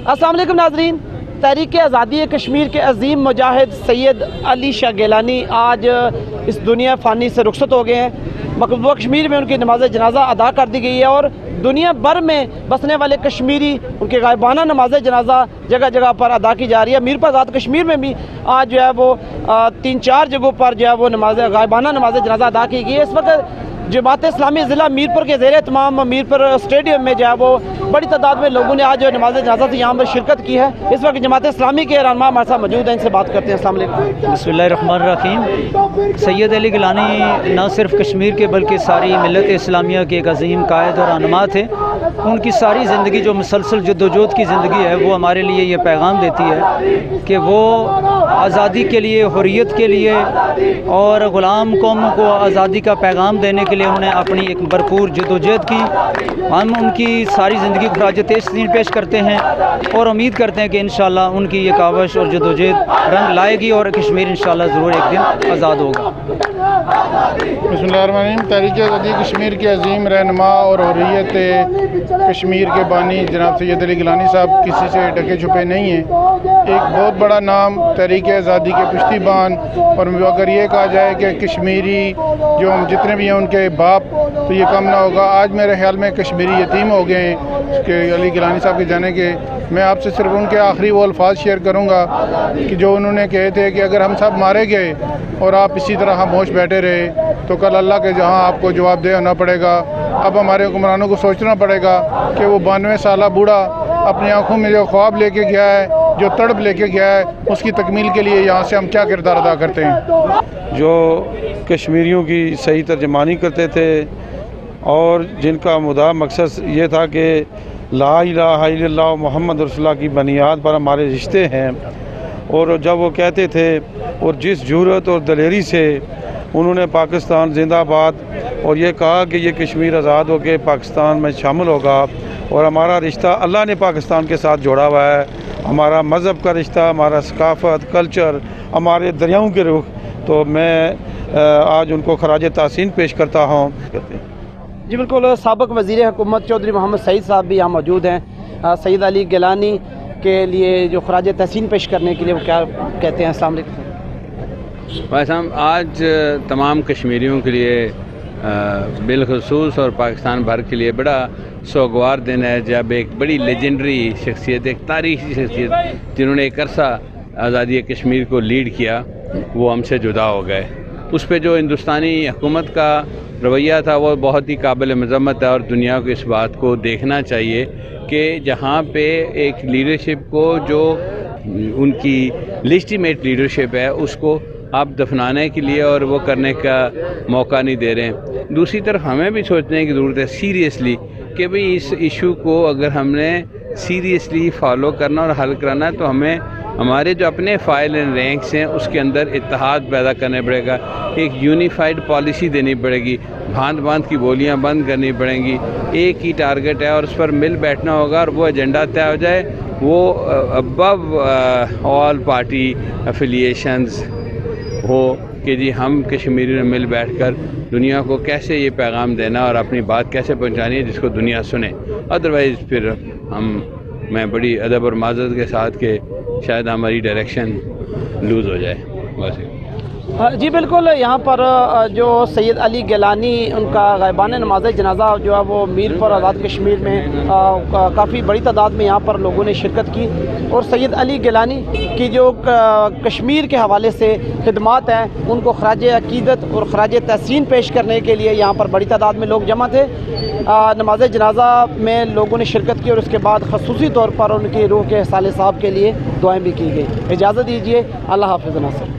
अस्सलाम वालेकुम नाज़रीन। तहरीक आज़ादी कश्मीर के अजीम मुजाहिद सैयद अली शाह गिलानी आज इस दुनिया फ़ानी से रुखसत हो गए हैं। मकबूजा कश्मीर में उनकी नमाज जनाजा अदा कर दी गई है और दुनिया भर में बसने वाले कश्मीरी उनके गायबाना नमाज जनाजा जगह जगह पर अदा की जा रही है। मीरपुर आज़ाद कश्मीर में भी आज जो है वो 3-4 जगहों पर जो है वो गायबाना नमाज जनाजा अदा की गई है। इस वक्त जमात इस्लामी ज़िला मीरपुर के ज़ेरे तमाम मीरपुर स्टेडियम में जो है वो बड़ी तादाद में लोगों ने आज नमाज जनाजा से यहाँ पर शिरकत की है। इस वक्त जमात इस्लामी के रहनुमा हमारे साथ मौजूद हैं, इनसे बात करते हैं। अस्सलाम वालेकुम। बिस्मिल्लाहिर्रहमानिर्रहीम। सैयद अली गिलानी न सिर्फ कश्मीर के बल्कि सारी मिल्लत इस्लामिया के एक अजीम कायद और रहनुमा थे। उनकी सारी ज़िंदगी जो मुसलसल जद्दोजहद की ज़िंदगी है वो हमारे लिए ये पैगाम देती है कि वो आज़ादी के लिए, हुर्रियत के लिए और ग़ुलाम कौमों को आज़ादी का पैगाम देने के लिए उन्होंने अपनी एक भरपूर जद्दोजहद की। हम उनकी सारी ज़िंदगी को खराज तहसीन पेश करते हैं और उम्मीद करते हैं कि इंशाअल्लाह उनकी ये कावश और जद्दोजहद रंग लाएगी और कश्मीर इंशाअल्लाह ज़रूर एक दिन आज़ाद होगा। बिस्मिल्लाहिर्रहमानिर्रहीम। तहरीक आज़ादी कश्मीर के अजीम रहनुमा और हुर्रियत कश्मीर के बानी जनाब सैयद अली गिलानी साहब किसी से ढके छुपे नहीं हैं। एक बहुत बड़ा नाम तहरीक आज़ादी के पुश्तीबान, और अगर ये कहा जाए कि कश्मीरी जो हम जितने भी हैं उनके बाप, तो ये कम ना होगा। आज मेरे ख्याल में कश्मीरी यतीम हो गए हैं कि अली गिलानी साहब के जाने के। मैं आपसे सिर्फ उनके आखिरी वो अल्फाज शेयर करूँगा कि जो उन्होंने कहे थे कि अगर हम सब मारे गए और आप इसी तरह खामोश बैठे रहे तो कल अल्लाह के जहाँ आपको जवाब देना पड़ेगा। अब हमारे हुक्मरानों को सोचना पड़ेगा कि वो 92 साल बूढ़ा अपनी आँखों में जो ख्वाब लेके गया है, जो तड़प लेके गया है, उसकी तकमील के लिए यहाँ से हम क्या किरदार अदा करते हैं। जो कश्मीरियों की सही तर्जमानी करते थे और जिनका मुद्दा मकसद ये था कि ला इलाहा इल्लल्लाह मुहम्मद रसूलुल्लाह की बुनियाद पर हमारे रिश्ते हैं, और जब वो कहते थे और जिस जुर्रत और दलेरी से उन्होंने पाकिस्तान जिंदाबाद और ये कहा कि ये कश्मीर आज़ाद होकर पाकिस्तान में शामिल होगा और हमारा रिश्ता अल्लाह ने पाकिस्तान के साथ जोड़ा हुआ है, हमारा मज़हब का रिश्ता, हमारा सकाफ़त, कल्चर, हमारे दरियाओं के रुख, तो मैं आज उनको खराज तहसीन पेश करता हूँ। जी बिल्कुल। साबिक़ वज़ीर हुकूमत चौधरी मोहम्मद सईद साहब भी यहाँ मौजूद हैं। सैयद अली गिलानी के लिए जो खराज तहसीन पेश करने के लिए वो क्या कहते हैं। अस्सलाम वालेकुम। भाई साहब, आज तमाम कश्मीरियों के लिए बिलखसूस और पाकिस्तान भर के लिए बड़ा सोगवार दिन है जब एक बड़ी लेजेंडरी शख्सियत, एक तारीखी शख्सियत जिन्होंने एक अरसा आज़ादी कश्मीर को लीड किया, वो हमसे जुदा हो गए। उस पर जो हिंदुस्तानी हुकूमत का रवैया था वो बहुत ही काबिल मज़म्मत है और दुनिया को इस बात को देखना चाहिए कि जहाँ पे एक लीडरशिप को जो उनकी लेजिटिमेट लीडरशिप है उसको आप दफनाने के लिए और वो करने का मौका नहीं दे रहे हैं। दूसरी तरफ हमें भी सोचने की ज़रूरत है सीरियसली कि भाई इस इशू को अगर हमने सीरियसली फॉलो करना और हल कराना है तो हमें हमारे जो अपने फाइल एंड रैंक्स हैं उसके अंदर इत्तेहाद पैदा करना पड़ेगा, एक यूनिफाइड पॉलिसी देनी पड़ेगी, भांत भांत की बोलियां बंद करनी पड़ेंगी, एक ही टारगेट है और उस पर मिल बैठना होगा और वो एजेंडा तय हो जाए, वो अबव ऑल पार्टी एफिलिएशंस हो कि जी हम कश्मीरी में मिल बैठकर दुनिया को कैसे ये पैगाम देना और अपनी बात कैसे पहुंचानी है जिसको दुनिया सुने। अदरवाइज़ फिर मैं बड़ी अदब और माज़रत के साथ के शायद हमारी डायरेक्शन लूज़ हो जाए। बस जी बिल्कुल। यहाँ पर जो सैयद अली गिलानी उनका गायबान नमाज जनाजा जो है वो मीरपुर आज़ाद कश्मीर में काफ़ी बड़ी तादाद में यहाँ पर लोगों ने शिरकत की और सैयद अली गिलानी की जो कश्मीर के हवाले से खिदमात हैं उनको खराज अकीदत और खराज तहसीन पेश करने के लिए यहाँ पर बड़ी तादाद में लोग जमा थे। नमाज जनाजा में लोगों ने शिरकत की और उसके बाद खसूसी तौर पर उनकी रूह के साले साहब के लिए दुआएँ भी की गई। इजाज़त दीजिए। अल्लाह हाफ़िज़ नासिर।